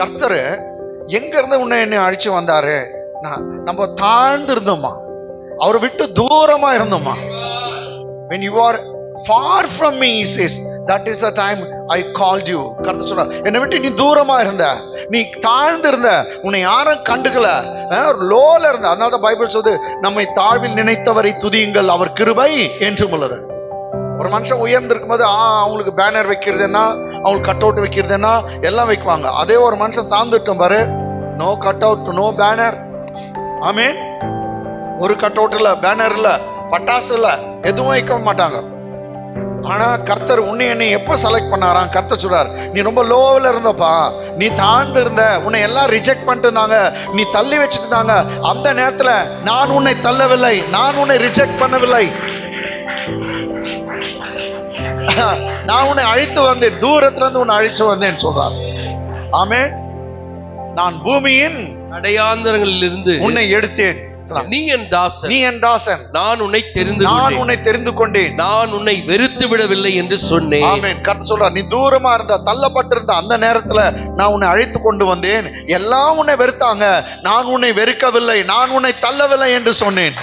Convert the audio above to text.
கர்த்தர் எங்க இருந்து உன்னை என்னை அழிச்சு வந்தாரு? நம்ம தாழ்ந்து இருந்தோமா, அவரை விட்டு தூரமா இருந்தோமா. when you are far from me, he says, that is the time I called you. கர்த்தர் சொல்றார், என்னை விட்டு நீ தூரமா இருந்த, நீ தாழ்ந்து இருந்த, உன்னை யாரும் கண்டுக்கல, லோல இருந்த. அதனால தான் பைபிள் சொல்லுது, நம்மை தாழ்வில் நினைத்தவரை துதியுங்கள், அவர் கிருபை என்றும் உள்ளது. ஒரு மனுஷன் உயர்ந்திருக்கும் போது அவங்களுக்கு பேனர் வைக்கிறது என்ன, அவங்களுக்கு கட் அவுட் வைக்கிறது என்ன, எல்லாம் வைக்குவாங்க. அதே ஒரு மனுஷன் தாழ்ந்துட்டோம் பாரு, no cut out, no banner. Amen. ஒரு கட் அவுட் இல்ல, பேனர் இல்ல, பட்டாசு இல்ல, எதுவும் வைக்க மாட்டாங்க. ஆனா கர்த்தர் உன்னை என்னை எப்ப செலக்ட் பண்ணாராம்? கர்த்தர் சொல்றார், நீ ரொம்ப லோவில் இருந்தப்பா, நீ தாழ்ந்து இருந்த, உன்னை எல்லாம் ரிஜெக்ட் பண்ணிட்டு இருந்தாங்க, நீ தள்ளி வச்சுட்டு இருந்தாங்க. அந்த நேரத்துல நான் உன்னை தள்ளவில்லை, நான் உன்னை ரிஜெக்ட் பண்ணவில்லை, நான் உன்னை அழைத்து வந்தேன், தூரத்துல இருந்து உன்னை அழைத்து வந்தேன் சொல்றார். ஆமென். நான் பூமியின் அடையாந்தரங்களில் இருந்து உன்னை எடுத்தேன், நீ என் தாசன், நீ என் தாசன், நான் உன்னை தெரிந்து கொண்டேன், நான் உன்னை வெறுத்து விடவில்லை என்று சொன்னேன். ஆமென். கர்த்தர் சொல்றார், நீ தூரமா இருந்த, தள்ளப்பட்டிருந்த அந்த நேரத்துல நான் உன்னை அழைத்து கொண்டு வந்தேன். எல்லாம் உன்னை வெறுத்தாங்க, நான் உன்னை வெறுக்கவில்லை, நான் உன்னை தள்ளவில்லை என்று சொன்னேன்.